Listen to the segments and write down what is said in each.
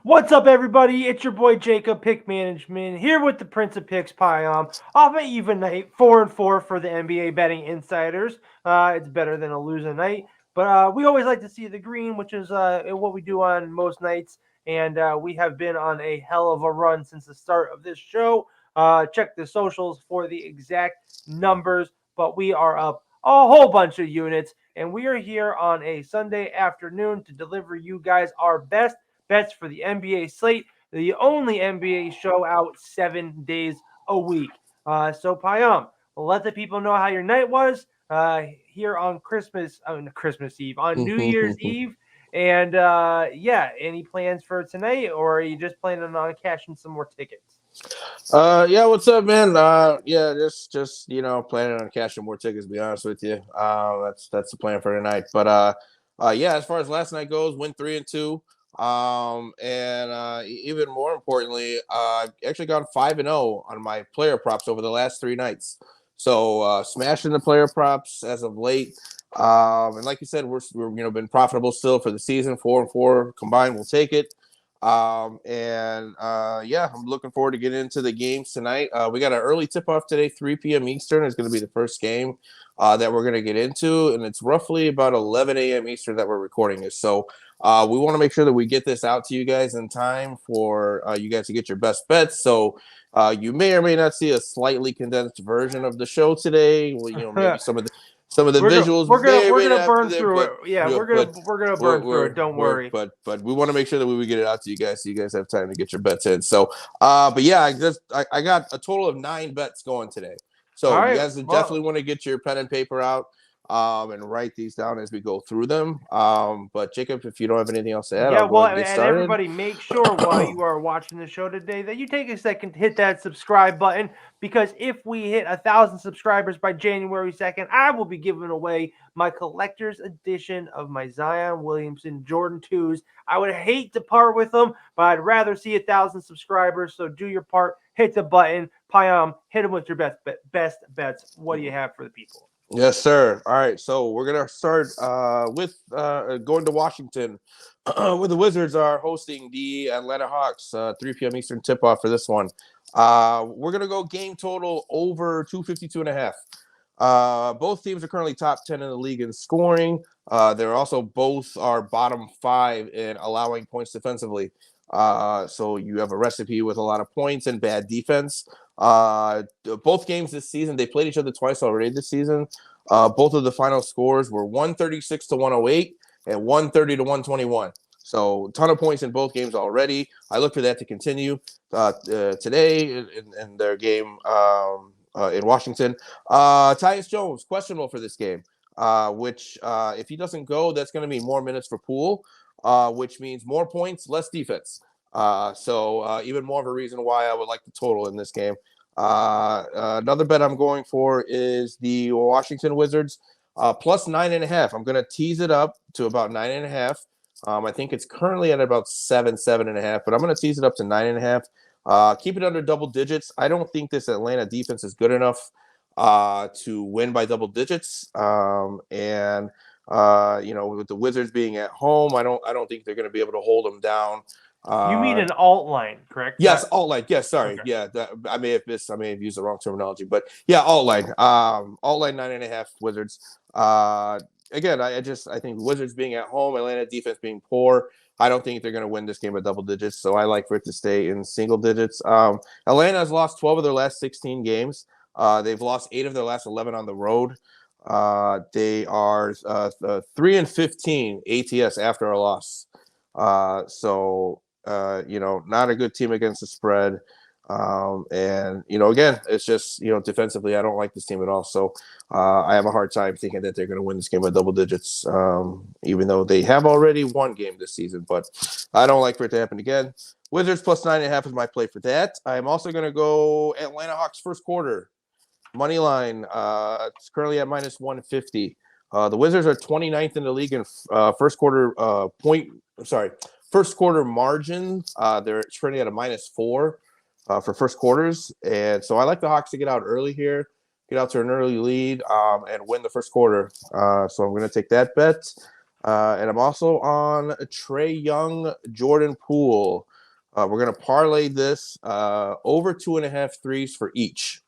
What's up, everybody? It's your boy Jacob, Pick Management, here with the Prince of Picks, Pyom. Off an even night, 4-4 for the NBA betting insiders. It's better than a losing night, but we always like to see the green, which is what we do on most nights. And we have been on a hell of a run since the start of this show. Check the socials for the exact numbers, but we are up a whole bunch of units, and we are here on a Sunday afternoon to deliver you guys our best bets for the NBA slate, the only NBA show out 7 days a week. So, Payam, let the people know how your night was here on Christmas Eve, on New Year's Eve. And yeah, any plans for tonight, or are you just planning on cashing some more tickets? Yeah, what's up, man? Yeah, just planning on cashing more tickets. To be honest with you, that's the plan for tonight. But yeah, as far as last night goes, went 3-2. Even more importantly, I've actually gone 5-0 on my player props over the last 3 nights. So smashing the player props as of late. And like you said, we're been profitable still for the season. 4-4 combined, we'll take it. Yeah, I'm looking forward to getting into the games tonight. We got an early tip off today, 3 p.m. Eastern is going to be the first game that we're going to get into, and it's roughly about 11 a.m. Eastern that we're recording this. So we want to make sure that we get this out to you guys in time for you guys to get your best bets. So you may or may not see a slightly condensed version of the show today. Well, maybe some of the visuals may or we're may gonna not be burn there, through but it. Yeah, yeah, we're gonna burn through it. Don't worry. but we want to make sure that we get it out to you guys so you guys have time to get your bets in. So but yeah, I got a total of 9 bets going today. All So you right. guys definitely Well, want to get your pen and paper out and write these down as we go through them. But Jacob, if you don't have anything else to add, yeah, I'll go well, ahead and get and started. everybody, make sure while you are watching the show today that you take a second to hit that subscribe button, because if we hit 1,000 subscribers by January 2nd, I will be giving away my collector's edition of my Zion Williamson Jordan 2s. I would hate to part with them, but I'd rather see 1,000 subscribers. So do your part, hit the button, Pyam, hit them with your best bets. What do you have for the people? Yes, sir. All right, so we're gonna start with going to Washington, where the Wizards are hosting the Atlanta Hawks. 3 p.m. Eastern tip-off for this one. We're gonna go game total over 252.5. Both teams are currently top 10 in the league in scoring. They're also both are bottom 5 in allowing points defensively. So you have a recipe with a lot of points and bad defense. Both games this season, they played each other twice already this season. Both of the final scores were 136 to 108 and 130 to 121. So a ton of points in both games already. I look for that to continue today in their game in Washington. Tyus Jones, questionable for this game, which if he doesn't go, that's going to mean more minutes for Poole, which means more points, less defense. So even more of a reason why I would like the total in this game. Another bet I'm going for is the Washington Wizards plus 9.5. I'm going to tease it up to about 9.5. I think it's currently at about 7.5, but I'm going to tease it up to 9.5. Keep it under double digits. I don't think this Atlanta defense is good enough to win by double digits. With the Wizards being at home, I don't think they're going to be able to hold them down. You mean an alt line, correct? Yes, Not alt line. Yes, sorry. okay. Yeah, I may have missed. I may have used the wrong terminology, but yeah, alt line. Alt line 9.5 Wizards. Again, I think Wizards being at home, Atlanta defense being poor. I don't think they're going to win this game by double digits, so I like for it to stay in single digits. Atlanta has lost 12 of their last 16 games. They've lost 8 of their last 11 on the road. They are 3-15 ATS after a loss. Not a good team against the spread. Again, it's just, defensively, I don't like this team at all. So I have a hard time thinking that they're going to win this game by double digits, even though they have already won game this season. But I don't like for it to happen again. Wizards plus 9.5 is my play for that. I'm also going to go Atlanta Hawks first quarter. Money line, it's currently at minus 150. The Wizards are 29th in the league in first quarter first quarter margin. They're trending at a -4 for first quarters. And so I like the Hawks to get out early here, get out to an early lead and win the first quarter. So I'm going to take that bet. And I'm also on Trae Young, Jordan Poole. We're going to parlay this over 2.5 threes for each.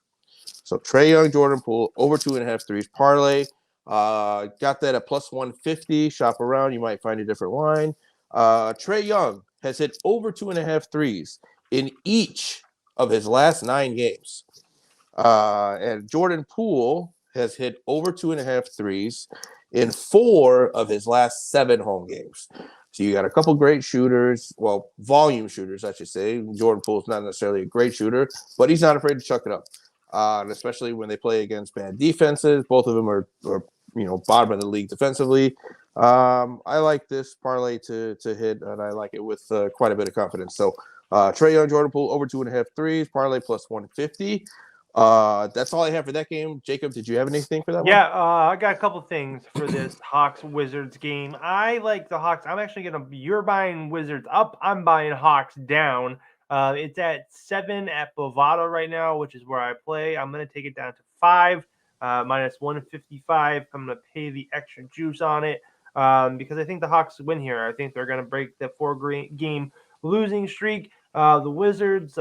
So Trae Young, Jordan Poole, over 2.5 threes parlay. Got that at plus 150. Shop around. You might find a different line. Trae Young has hit over 2.5 threes in each of his last 9 games. And Jordan Poole has hit over 2.5 threes in 4 of his last 7 home games. So you got a couple great shooters, well, volume shooters, I should say. Jordan Poole's not necessarily a great shooter, but he's not afraid to chuck it up. And especially when they play against bad defenses. Both of them are bottom of the league defensively. I like this parlay to hit, and I like it with quite a bit of confidence. So Trae Young, Jordan Poole over 2.5 threes, parlay plus 150. That's all I have for that game. Jacob, did you have anything for that one? Yeah, I got a couple things for this Hawks Wizards game. I like the Hawks. I'm actually you're buying Wizards up. I'm buying Hawks down. It's at 7 at Bovado right now, which is where I play. I'm going to take it down to 5, minus 155. I'm going to pay the extra juice on it because I think the Hawks win here. I think they're going to break the 4-game losing streak. The Wizards,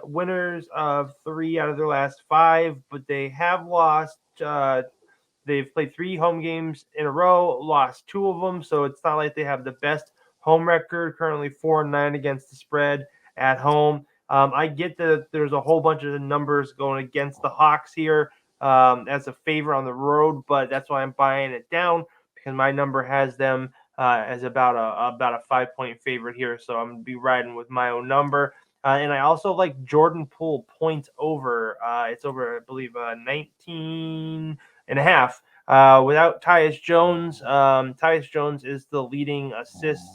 winners of 3 out of their last 5, but they have lost. They've played 3 home games in a row, lost 2 of them, so it's not like they have the best home record. Currently 4-9 against the spread at home. I get that there's a whole bunch of numbers going against the Hawks here as a favor on the road, but that's why I'm buying it down because my number has them as about a 5-point favorite here. So I'm gonna be riding with my own number. And I also like Jordan Poole points over. It's over, I believe, 19.5. Without Tyus Jones, Tyus Jones is the leading assists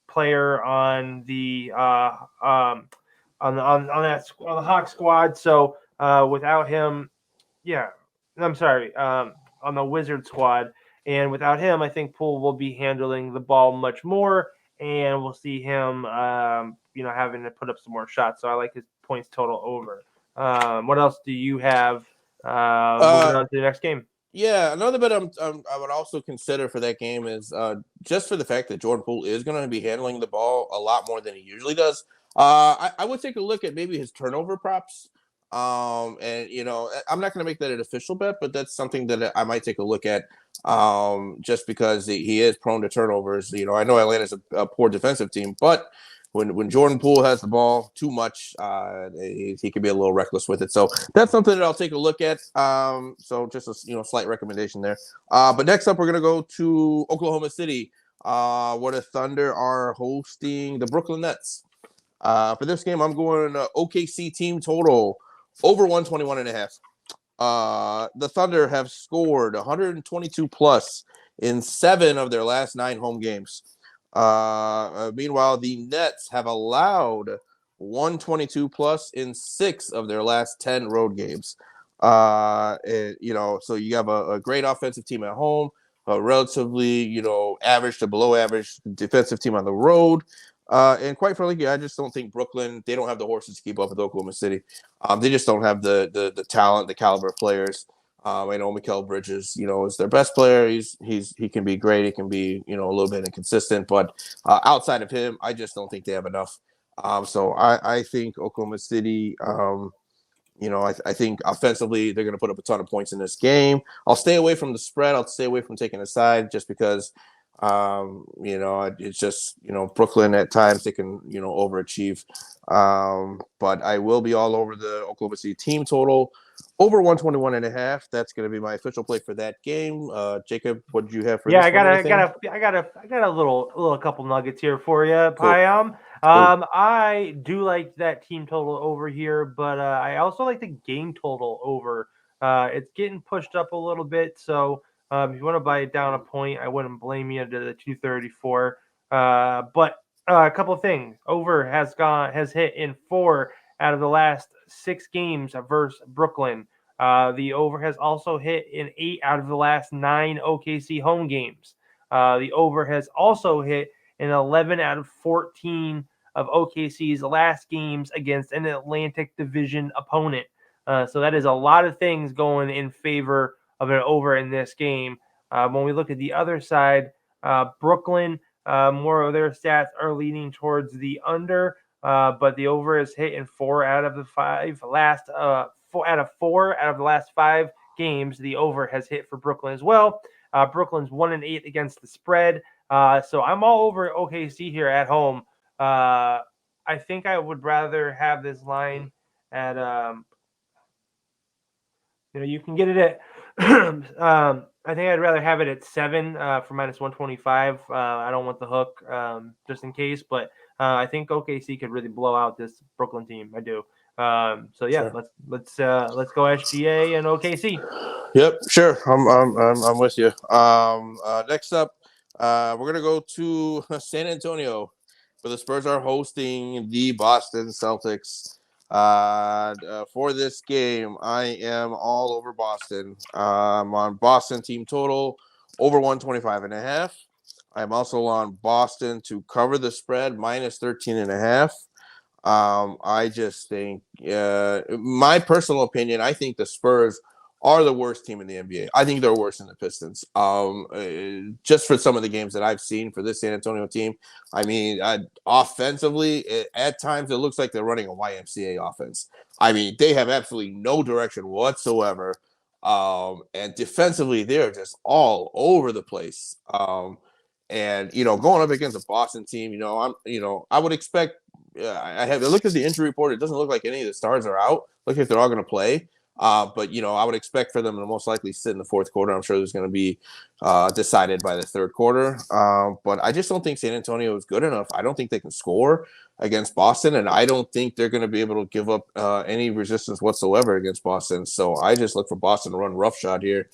player on the on the Hawk squad. So without him, yeah, I'm sorry, on the Wizard squad. And without him, I think Poole will be handling the ball much more, and we'll see him, having to put up some more shots. So I like his points total over. What else do you have? Moving on to the next game. Yeah, another bet I would also consider for that game is just for the fact that Jordan Poole is going to be handling the ball a lot more than he usually does. I would take a look at maybe his turnover props. And I'm not going to make that an official bet, but that's something that I might take a look at. Just because he is prone to turnovers. I know Atlanta's a poor defensive team, but when Jordan Poole has the ball too much, he can be a little reckless with it. So that's something that I'll take a look at. So just a slight recommendation there. But next up, we're gonna go to Oklahoma City, where the Thunder are hosting the Brooklyn Nets. For this game, I'm going OKC team total over 121.5. The Thunder have scored 122 plus in 7 of their last 9 home games. Meanwhile, the Nets have allowed 122 plus in 6 of their last 10 road games. So you have a great offensive team at home, a relatively, average to below average defensive team on the road. And quite frankly, I just don't think Brooklyn, they don't have the horses to keep up with Oklahoma City. They just don't have the talent, the caliber of players. I know Mikal Bridges, is their best player. He can be great. He can be, a little bit inconsistent, but outside of him, I just don't think they have enough. So I think Oklahoma City, I think offensively they're going to put up a ton of points in this game. I'll stay away from the spread. I'll stay away from taking a side just because, it's just, Brooklyn at times they can, overachieve. But I will be all over the Oklahoma City team total over 121.5. That's going to be my official play for that game. Jacob, what did you have for? Yeah, this I got a little couple nuggets here for you, Cool. Payam. Cool. I do like that team total over here, but I also like the game total over. It's getting pushed up a little bit, so if you want to buy it down a point, I wouldn't blame you to the 234. But a couple of things. Over has hit in 4 out of the last 6 games versus Brooklyn. The over has also hit in 8 out of the last 9 OKC home games. The over has also hit in 11 out of 14 of OKC's last games against an Atlantic Division opponent. So that is a lot of things going in favor of an over in this game. When we look at the other side, Brooklyn, more of their stats are leaning towards the under, but the over is hit in 4 out of the last 5 games. The over has hit for Brooklyn as well. Brooklyn's 1-8 against the spread. So I'm all over OKC here at home. I think I would rather have this line at you can get it at I think I'd rather have it at 7 for -125. I don't want the hook just in case, but I think OKC could really blow out this Brooklyn team. I do. So yeah, Sure. let's go SGA and OKC. Yep, sure. I'm with you. Next up, we're gonna go to San Antonio, where the Spurs are hosting the Boston Celtics. For this game, I am all over Boston. I'm on Boston team total over 125.5. I'm also on Boston to cover the spread -13.5. I just think, my personal opinion, I think the Spurs are the worst team in the NBA. I think they're worse than the Pistons. Just for some of the games that I've seen for this San Antonio team, I mean, offensively, at times it looks like they're running a YMCA offense. I mean, they have absolutely no direction whatsoever. And defensively, they're just all over the place. And going up against a Boston team, I would expect. I have looked at the injury report. It doesn't look like any of the stars are out. Look like they're all going to play. But I would expect for them to most likely sit in the fourth quarter. I'm sure there's going to be decided by the third quarter. But I just don't think San Antonio is good enough. I don't think they can score against Boston, and I don't think they're going to be able to give up any resistance whatsoever against Boston. So I just look for Boston to run roughshod here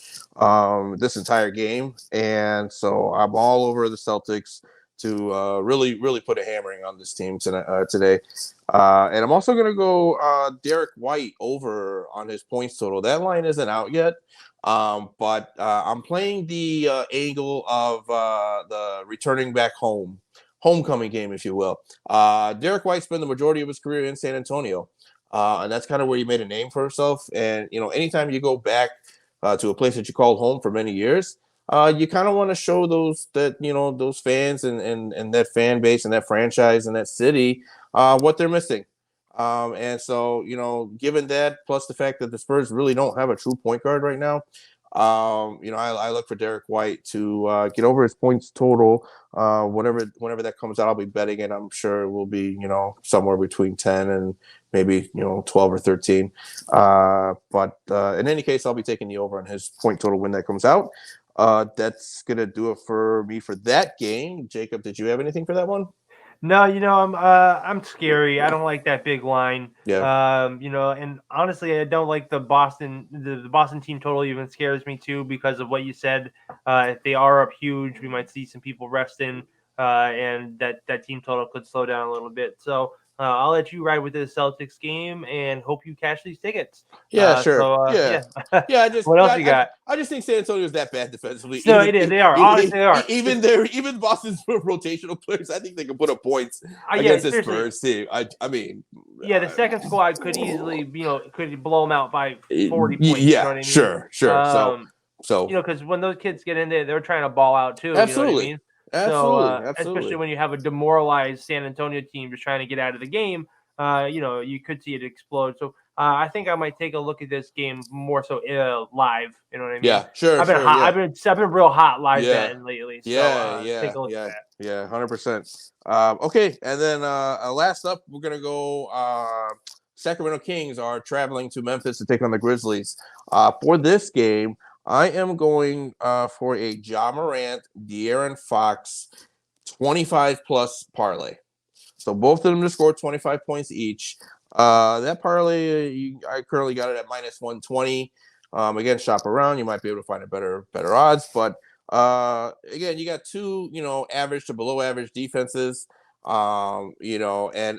this entire game, and so I'm all over the Celtics to really, really put a hammering on this team today. And I'm also going to go Derek White over on his points total. That line isn't out yet, but I'm playing the angle of the returning back homecoming game, if you will. Derek White spent the majority of his career in San Antonio, and that's kind of where he made a name for himself. And, anytime you go back to a place that you called home for many years, you kind of want to show those fans and that fan base and that franchise and that city what they're missing. And so, given that, plus the fact that the Spurs really don't have a true point guard right now, I look for Derek White to get over his points total. Whenever that comes out, I'll be betting it. I'm sure it will be, somewhere between 10 and maybe, 12 or 13. But in any case, I'll be taking the over on his point total when that comes out. That's gonna do it for me for that game. Jacob, did you have anything for that one? No, I'm scary. I don't like that big line. Yeah. And honestly, I don't like the Boston. The Boston team total even scares me too because of what you said. If they are up huge, we might see some people resting, and that team total could slow down a little bit. So I'll let you ride with this Celtics game and hope you cash these tickets. Yeah, sure. Yeah. Yeah. What else you got? I just think San Antonio is that bad defensively. No, it is. They are. Honestly, they are. Even Boston's rotational players, I think they can put up points against the Spurs team. I mean, yeah, the second squad could easily, could blow them out by 40 points. Yeah, you know what I mean? Sure. So because when those kids get in there, they're trying to ball out too. Absolutely. You know what I mean? Absolutely. Especially when you have a demoralized San Antonio team just trying to get out of the game, you could see it explode. So I think I might take a look at this game more so live. You know what I mean? Yeah, sure. I've been hot. Yeah. I've been real hot live betting lately. So take a look at that. Yeah, 100%. Okay, and then last up, we're gonna go. Sacramento Kings are traveling to Memphis to take on the Grizzlies. For this game, I am going for a Ja Morant, De'Aaron Fox 25+ parlay. So both of them to score 25 points each. That parlay, I currently got it at -120. Again, shop around. You might be able to find a better odds. But again, you got two, average to below average defenses. And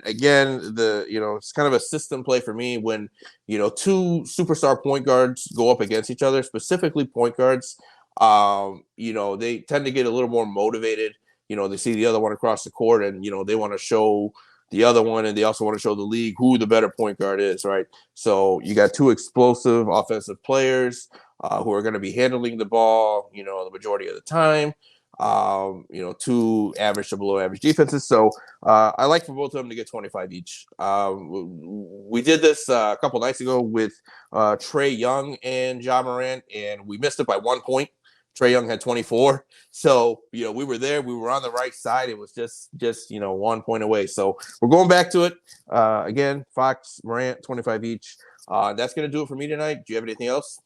again, it's kind of a system play for me when, two superstar point guards go up against each other, specifically point guards. They tend to get a little more motivated. They see the other one across the court and, they want to show the other one, and they also want to show the league who the better point guard is, right? So you got two explosive offensive players who are going to be handling the ball, the majority of the time. two average to below average defenses. So I like for both of them to get 25 each. We did this a couple nights ago with Trae Young and Ja Morant, and we missed it by 1 point. Trae Young had 24. So, we were there. We were on the right side. It was just 1 point away. So we're going back to it. Again, Fox, Morant, 25 each. That's going to do it for me tonight. Do you have anything else?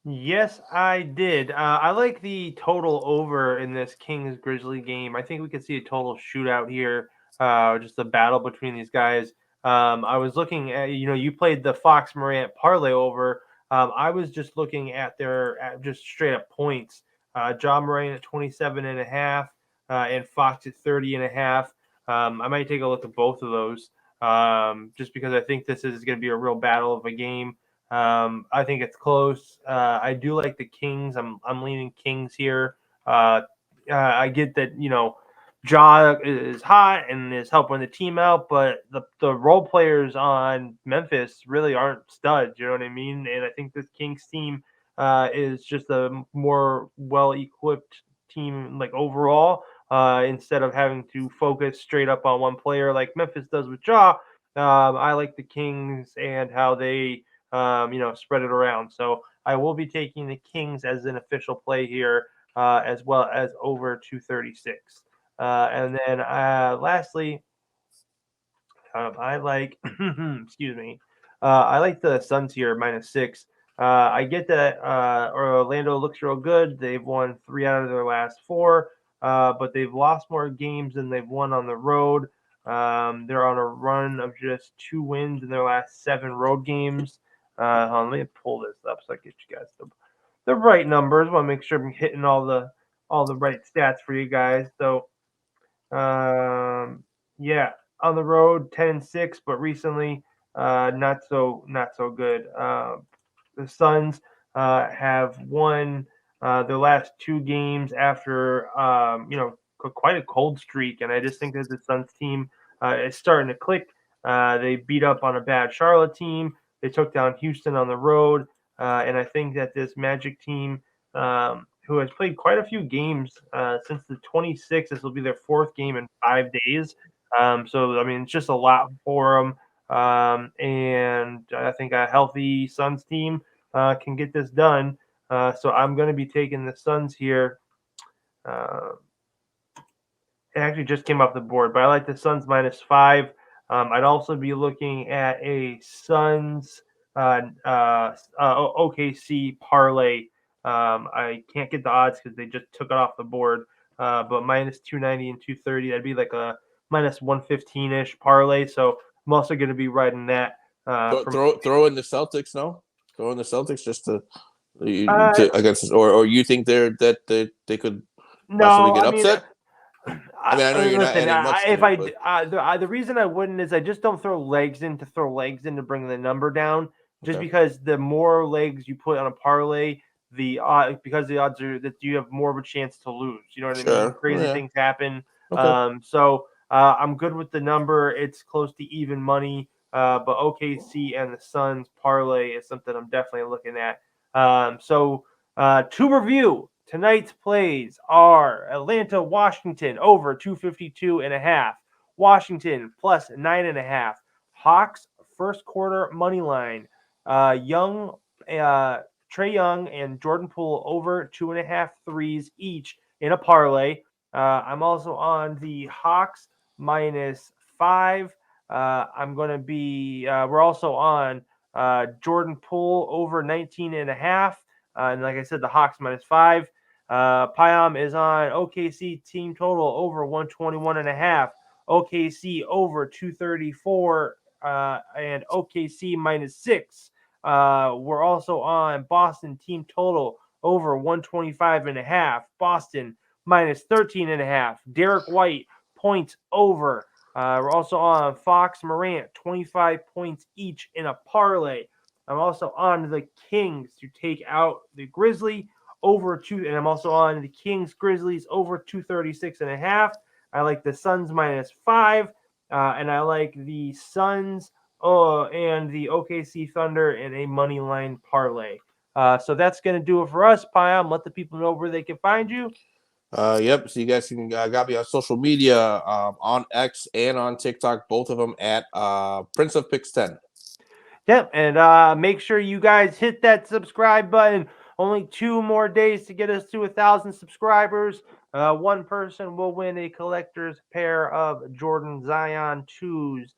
Yes, I did. I like the total over in this Kings Grizzly game. I think we could see a total shootout here. Just a battle between these guys. I was looking at, you played the Fox Morant parlay over. I was just looking at just straight up points. John Morant at 27.5, and Fox at 30.5. I might take a look at both of those, just because I think this is going to be a real battle of a game. I think it's close. I do like the Kings. I'm leaning Kings here. I get that Ja is hot and is helping the team out, but the role players on Memphis really aren't studs. You know what I mean? And I think this Kings team is just a more well equipped team, like overall. Instead of having to focus straight up on one player like Memphis does with Ja, I like the Kings and how they spread it around. So I will be taking the Kings as an official play here, as well as over 236. And then lastly, I like, excuse me, I like the Suns here -6. I get that Orlando looks real good. They've won 3 out of their last 4, but they've lost more games than they've won on the road. They're on a run of just 2 wins in their last 7 road games. Let me pull this up so I get you guys the right numbers. Want to make sure I'm hitting all the right stats for you guys. So yeah, on the road 10-6, but recently not so good. The Suns have won their last 2 games after quite a cold streak, and I just think that the Suns team is starting to click. They beat up on a bad Charlotte team. They took down Houston on the road, and I think that this Magic team, who has played quite a few games since the 26th. This will be their 4th game in 5 days. So, I mean, it's just a lot for them. And I think a healthy Suns team can get this done. So I'm going to be taking the Suns here. It actually just came off the board, but I like the Suns -5. I'd also be looking at a Suns OKC parlay. I can't get the odds because they just took it off the board. But -290 and 230, that'd be like a -115 ish parlay. So I'm also going to be riding that. Throw in the Celtics, no? Throw in the Celtics just to against, or you think they could possibly No, get I mean, upset? I mean, I know you're not listen. adding much If to it, but the reason I wouldn't is I just don't throw legs in to throw legs in to bring the number down. Just okay. because the more legs you put on a parlay, because the odds are that you have more of a chance to lose. You know what I mean? Sure. Crazy Yeah. things happen. Okay. So I'm good with the number. It's close to even money. But OKC and the Suns parlay is something I'm definitely looking at. So to review, tonight's plays are Atlanta, Washington over 252.5. Washington plus 9.5. Hawks first quarter money line. Trae Young and Jordan Poole over 2.5 threes each in a parlay. I'm also on the Hawks -5. I'm going to be. We're also on Jordan Poole over 19.5. And like I said, the Hawks -5. Pyam is on OKC team total over 121.5. OKC over 234, and OKC -6. We're also on Boston team total over 125.5. Boston -13.5. Derek White points over. We're also on Fox Morant 25 points each in a parlay. I'm also on the Kings to take out the Grizzly over 2, and I'm also on the Kings Grizzlies over 236.5. I like the Suns -5, and I like the Suns and the OKC Thunder in a money line parlay. So that's going to do it for us, Piam. Let the people know where they can find you. Yep. So you guys can got me on social media, on X and on TikTok, both of them at Prince of Picks 10. Yep, and make sure you guys hit that subscribe button. Only 2 more days to get us to 1,000 subscribers. One person will win a collector's pair of Jordan Zion 2s.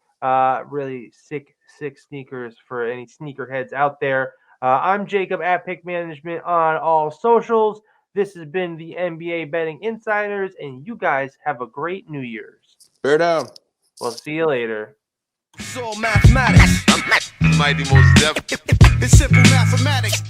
Really sick sneakers for any sneakerheads out there. I'm Jacob at Pick Management on all socials. This has been the NBA Betting Insiders, and you guys have a great New Year's. Bear down. We'll see you later. It's all mathematics. Mighty most deaf. It's simple mathematics.